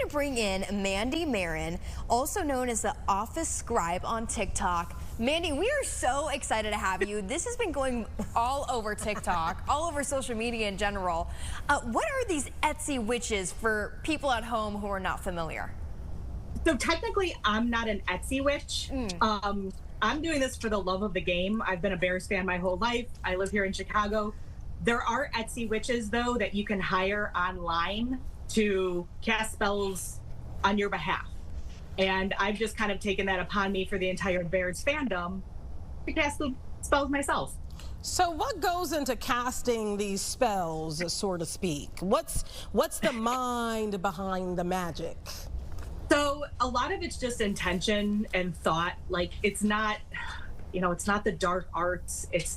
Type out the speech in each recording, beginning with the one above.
to bring in Mandy Marin, also known as the Office Scribe on TikTok. Mandy, we are so excited to have you. This has been going all over TikTok, all over social media in general. What are these Etsy witches for people at home who are not familiar? So technically, I'm not an Etsy witch. I'm doing this for the love of the game. I've been a Bears fan my whole life. I live here in Chicago. There are Etsy witches, though, that you can hire online to cast spells on your behalf. And I've just kind of taken that upon me for the entire Bears fandom to cast the spells myself. So what goes into casting these spells, so to speak? What's the mind behind the magic? So a lot of it's just intention and thought. Like, it's not, it's not the dark arts. It's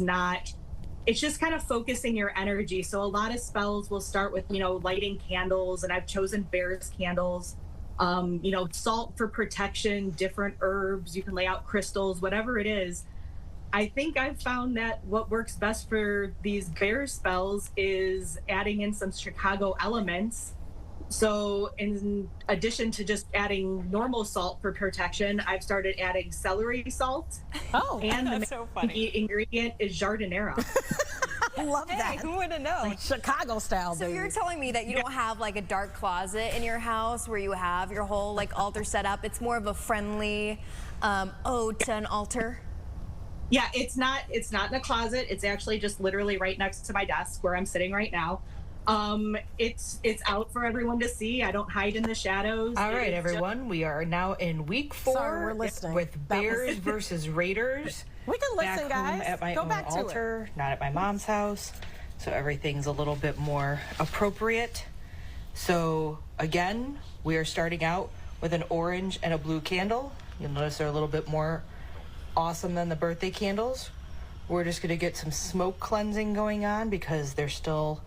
just kind of focusing your energy. So a lot of spells will start with, lighting candles, and I've chosen Bears candles. Salt for protection, different herbs, you can lay out crystals, whatever it is. I think I've found that what works best for these Bears spells is adding in some Chicago elements. So in addition to just adding normal salt for protection, I've started adding celery salt. Oh, and that's so funny. The ingredient is jardinera. Love that. Who would have known? Like Chicago style, So baby. you're telling me that you don't have like a dark closet in your house where you have your whole like altar set up. It's more of a friendly ode to an altar? Yeah, it's not in a closet. It's actually just literally right next to my desk where I'm sitting right now. It's out for everyone to see. I don't hide in the shadows. All right, everyone. We are now in week 4. Sorry, we're listening. With Bears versus Raiders. We can listen, back home guys. at my Go own back to altar, not at my mom's house. So everything's a little bit more appropriate. So again, we are starting out with an orange and a blue candle. You'll notice they're a little bit more awesome than the birthday candles. We're just going to get some smoke cleansing going on because there's still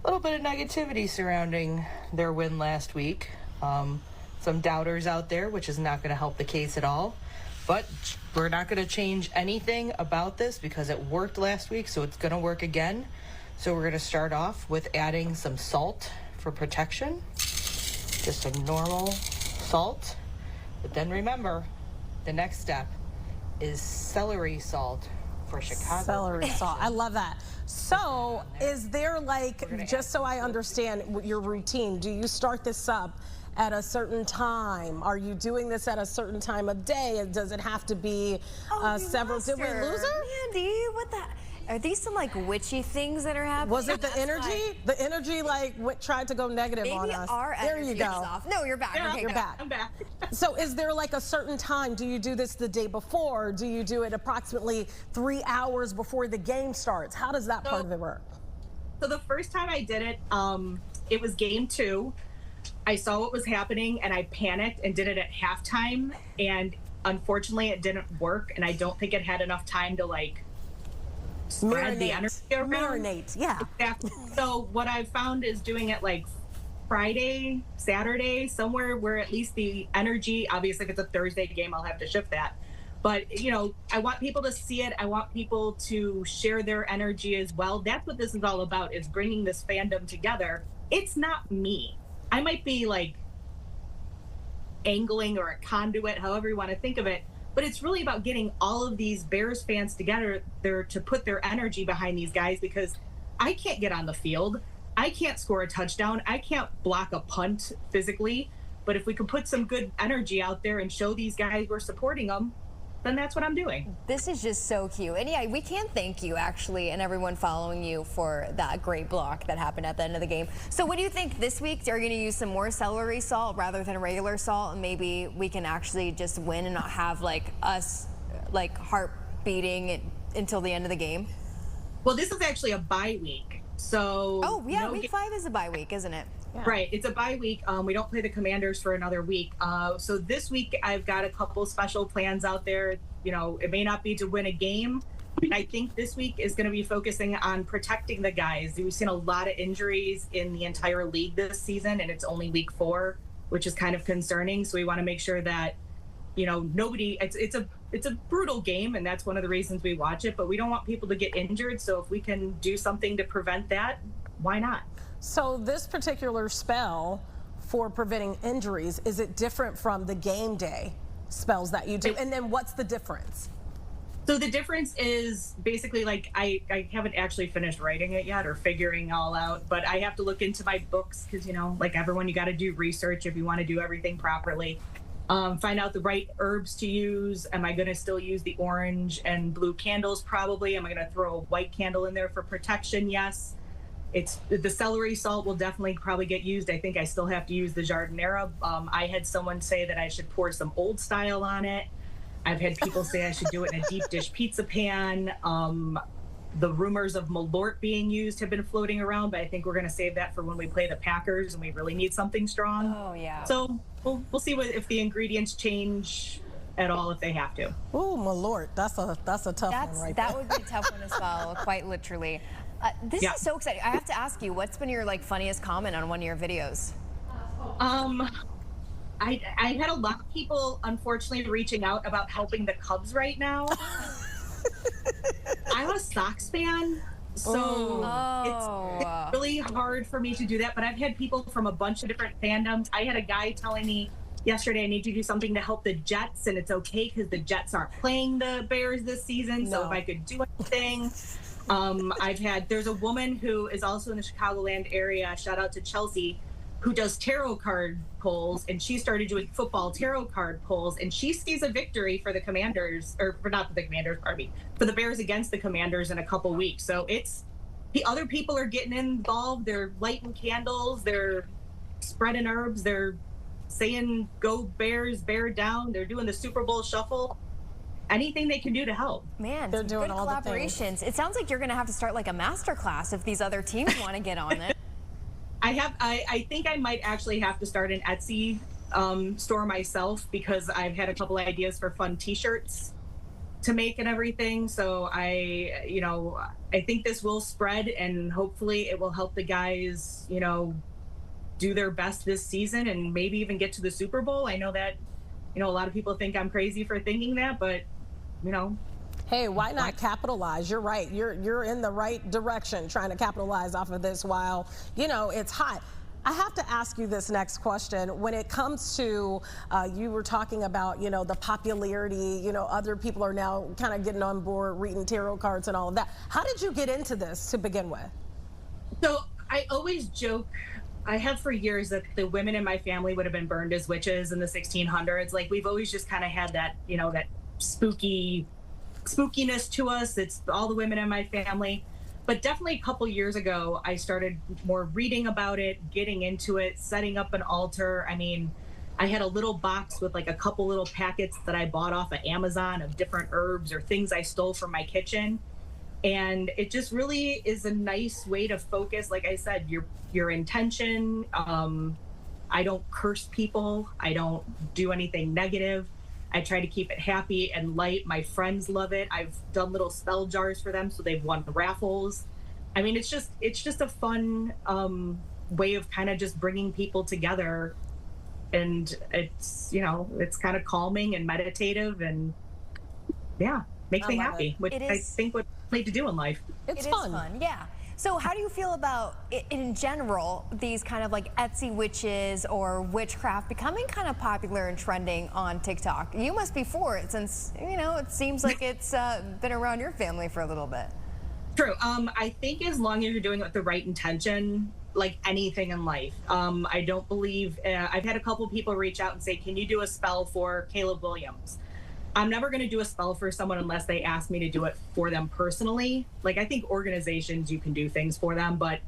a little bit of negativity surrounding their win last week. Some doubters out there, which is not going to help the case at all. But we're not going to change anything about this because it worked last week, so it's going to work again. So we're going to start off with adding some salt for protection. Just some normal salt. But then remember, the next step is celery salt for Chicago. Celery salt. I love that. So is there like, just so I understand your routine, do you start this up at a certain time? Are you doing this at a certain time of day? Does it have to be several? Did we lose her? Mandy, what the? Are these some like witchy things that are happening? Was it the energy? The energy tried to go negative on us. Our there you go. Off. No, you're back. Yeah, okay, you're back. I'm back. So is there like a certain time? Do you do this the day before? Do you do it approximately 3 hours before the game starts? How does that part of it work? So the first time I did it, it was game 2. I saw what was happening and I panicked and did it at halftime. And unfortunately it didn't work. And I don't think it had enough time to spread the energy around. Marinate, yeah. Exactly. So what I've found is doing it like Friday, Saturday, somewhere where at least the energy, obviously if it's a Thursday game, I'll have to shift that. But, I want people to see it. I want people to share their energy as well. That's what this is all about, is bringing this fandom together. It's not me. I might be angling or a conduit, however you want to think of it. But it's really about getting all of these Bears fans together there to put their energy behind these guys, because I can't get on the field. I can't score a touchdown. I can't block a punt physically. But if we can put some good energy out there and show these guys we're supporting them, then that's what I'm doing. This is just so cute. And yeah, we can thank you actually and everyone following you for that great block that happened at the end of the game. So what do you think this week? Are you going to use some more celery salt rather than regular salt? And maybe we can actually just win and not have us heart beating until the end of the game? Well, this is actually a bye week. So oh yeah, week 5 is a bye week, isn't it? Yeah. Right, it's a bye week. We don't play the Commanders for another week. So this week I've got a couple special plans out there. It may not be to win a game. I think this week is going to be focusing on protecting the guys. We've seen a lot of injuries in the entire league this season, and it's only week 4, which is kind of concerning. So we want to make sure that, nobody. It's a brutal game, and that's one of the reasons we watch it. But we don't want people to get injured. So if we can do something to prevent that, why not? So this particular spell for preventing injuries, is it different from the game day spells that you do? And then what's the difference? So the difference is basically, like, I haven't actually finished writing it yet or figuring all out, but I have to look into my books because, you know, like everyone, you got to do research if you want to do everything properly. Find out the right herbs to use. Am I going to still use the orange and blue candles? Probably. Am I going to throw a white candle in there for protection? Yes. It's the celery salt will definitely probably get used. I think I still have to use the jardinera. I had someone say that I should pour some old style on it. I've had people say I should do it in a deep dish pizza pan. The rumors of Malort being used have been floating around, but I think we're going to save that for when we play the Packers and we really need something strong. Oh, yeah. So we'll see if the ingredients change at all, if they have to. Ooh, Malort. That's a tough one right there. That would be a tough one to swallow, quite literally. This is so exciting. I have to ask you, what's been your funniest comment on one of your videos? I had a lot of people, unfortunately, reaching out about helping the Cubs right now. I'm a Sox fan, so it's really hard for me to do that. But I've had people from a bunch of different fandoms. I had a guy telling me yesterday I need to do something to help the Jets, and it's okay because the Jets aren't playing the Bears this season. So if I could do anything. There's a woman who is also in the Chicagoland area, shout out to Chelsea, who does tarot card pulls, and she started doing football tarot card pulls, and she sees a victory for the Commanders, or for not for the Commanders, pardon me, for the Bears against the Commanders in a couple weeks. So the other people are getting involved. They're lighting candles, they're spreading herbs, they're saying go Bears, bear down. They're doing the Super Bowl shuffle. Anything they can do to help. Man, they're doing good all the collaborations. It sounds like you're going to have to start like a master class if these other teams want to get on it. I think I might actually have to start an Etsy store myself because I've had a couple ideas for fun T-shirts to make and everything. So I think this will spread and hopefully it will help the guys, do their best this season and maybe even get to the Super Bowl. I know that, a lot of people think I'm crazy for thinking that, but Hey, why not capitalize? You're right. You're in the right direction trying to capitalize off of this while, it's hot. I have to ask you this next question. When it comes to, you were talking about, the popularity, other people are now kind of getting on board, reading tarot cards and all of that. How did you get into this to begin with? So I always joke, I have for years, that the women in my family would have been burned as witches in the 1600s. Like, we've always just kind of had that, that spookiness to us. It's all the women in my family. But definitely a couple years ago, I started more reading about it, getting into it, setting up an altar. I mean, I had a little box with like a couple little packets that I bought off of Amazon of different herbs or things I stole from my kitchen. And it just really is a nice way to focus, like I said, your intention. I don't curse people. I don't do anything negative. I try to keep it happy and light. My friends love it. I've done little spell jars for them, so they've won raffles. I mean, it's just a fun way of kind of just bringing people together, and it's it's kind of calming and meditative, and makes me happy, which I think what I need to do in life. It's fun. Yeah. So how do you feel about, in general, these kind of like Etsy witches or witchcraft becoming kind of popular and trending on TikTok? You must be for it since, it seems like it's been around your family for a little bit. True. I think as long as you're doing it with the right intention, like anything in life, I don't believe, I've had a couple people reach out and say, can you do a spell for Caleb Williams? I'm never going to do a spell for someone unless they ask me to do it for them personally. Like, I think organizations, you can do things for them, but,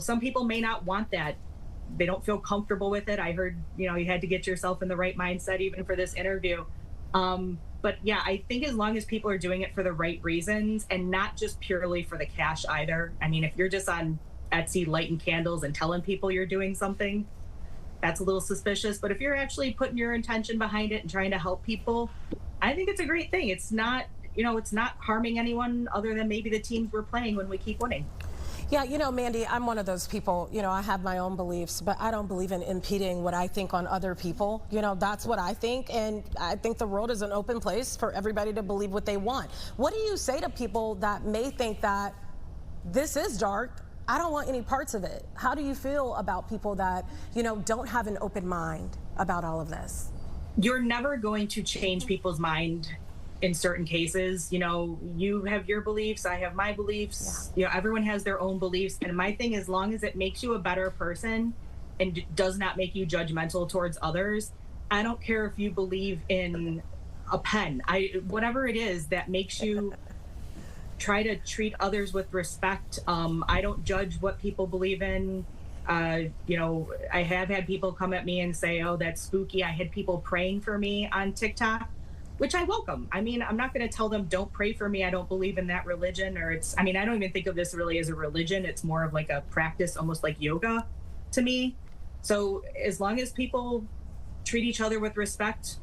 some people may not want that. They don't feel comfortable with it. I heard, you had to get yourself in the right mindset even for this interview. But yeah, I think as long as people are doing it for the right reasons and not just purely for the cash either. I mean, if you're just on Etsy lighting candles and telling people you're doing something, that's a little suspicious. But if you're actually putting your intention behind it and trying to help people, I think it's a great thing. It's not, it's not harming anyone other than maybe the teams we're playing when we keep winning. Yeah, Mandy, I'm one of those people, I have my own beliefs, but I don't believe in impeding what I think on other people. That's what I think, and I think the world is an open place for everybody to believe what they want. What do you say to people that may think that this is dark? I don't want any parts of it. How do you feel about people that, you know, don't have an open mind about all of this? You're never going to change people's mind in certain cases. You know, you have your beliefs, I have my beliefs. You know, everyone has their own beliefs. And my thing, as long as it makes you a better person and does not make you judgmental towards others, I don't care if you believe in a pen. Whatever it is that makes you try to treat others with respect. I don't judge what people believe in. You know, I have had people come at me and say, oh, that's spooky. I had people praying for me on TikTok, which I welcome. I mean, I'm not going to tell them don't pray for me. I don't believe in that religion, or I mean, I don't even think of this really as a religion. It's more of like a practice, almost like yoga to me. So as long as people treat each other with respect,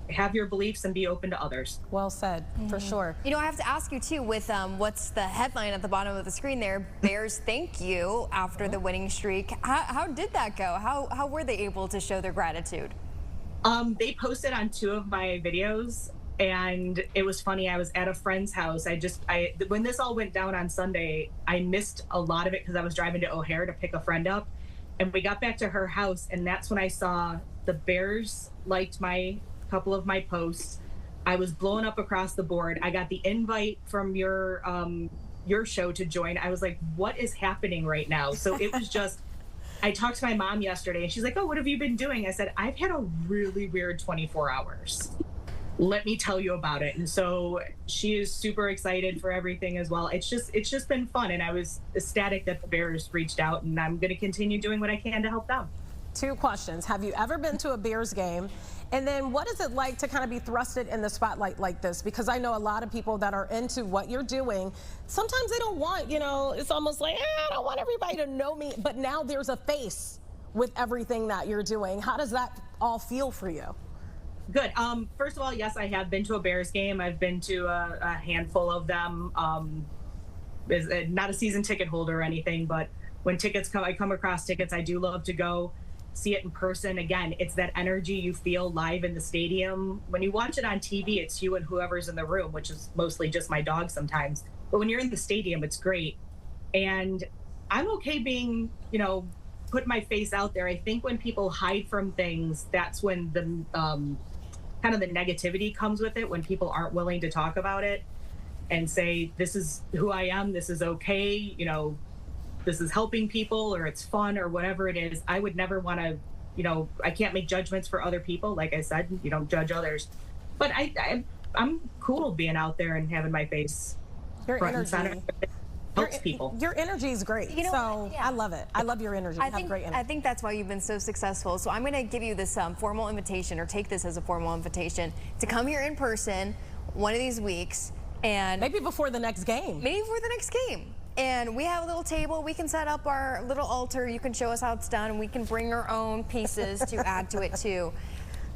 have your beliefs, and be open to others. Well said, for sure. You know, I have to ask you too, with what's the headline at the bottom of the screen there, Bears thank you after the winning streak. How did that go? How were they able to show their gratitude? They posted on 2 of my videos, and it was funny. I was at a friend's house. When this all went down on Sunday, I missed a lot of it because I was driving to O'Hare to pick a friend up. And we got back to her house, and that's when I saw the Bears liked couple of my posts. I was blowing up across the board. I got the invite from your show to join. I was like, what is happening right now? So it was just, I talked to my mom yesterday and she's like, oh, what have you been doing? I said, I've had a really weird 24 hours. Let me tell you about it. And so she is super excited for everything as well. It's just been fun. And I was ecstatic that the Bears reached out, and I'm going to continue doing what I can to help them. 2 questions. Have you ever been to a Bears game? And then what is it like to kind of be thrusted in the spotlight like this? Because I know a lot of people that are into what you're doing, sometimes they don't want, you know, it's almost like, I don't want everybody to know me. But now there's a face with everything that you're doing. How does that all feel for you? Good. First of all, yes, I have been to a Bears game. I've been to a handful of them. Not a season ticket holder or anything, but when I come across tickets, I do love to go see it in person. Again, it's that energy you feel live in the stadium. When you watch it on TV, it's you and whoever's in the room, which is mostly just my dog sometimes. But when you're in the stadium, it's great. And I'm okay being, you know, put my face out there. I think when people hide from things, that's when the kind of the negativity comes with it, when people aren't willing to talk about it and say, this is who I am, this is okay, you know, this is helping people, or it's fun, or whatever it is. I would never want to, you know, I can't make judgments for other people. Like I said, you don't judge others. But I'm cool being out there and having my face front and center. Helps people. Your energy is great. You know, so yeah. I love it. I love your energy. You have great energy. I think that's why you've been so successful. So I'm going to give you this formal invitation, or take this as a formal invitation, to come here in person one of these weeks. And maybe before the next game. Maybe before the next game. And we have a little table. We can set up our little altar. You can show us how it's done. We can bring our own pieces to add to it too.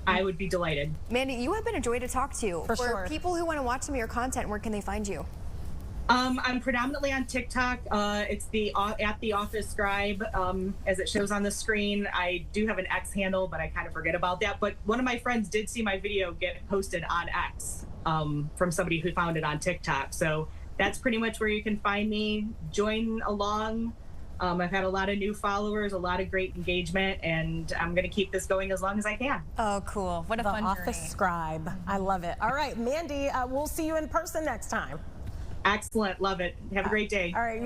I would be delighted. Mandy, you have been a joy to talk to. For sure. People who want to watch some of your content, where can they find you? I'm predominantly on TikTok. It's the at the office scribe, as it shows on the screen. I do have an X handle, but I kind of forget about that. But one of my friends did see my video get posted on X from somebody who found it on TikTok. So that's pretty much where you can find me. Join along. I've had a lot of new followers, a lot of great engagement, and I'm going to keep this going as long as I can. Oh, cool. What a fun journey. The office scribe. I love it. All right, Mandy, we'll see you in person next time. Excellent. Love it. Have a great day. All right.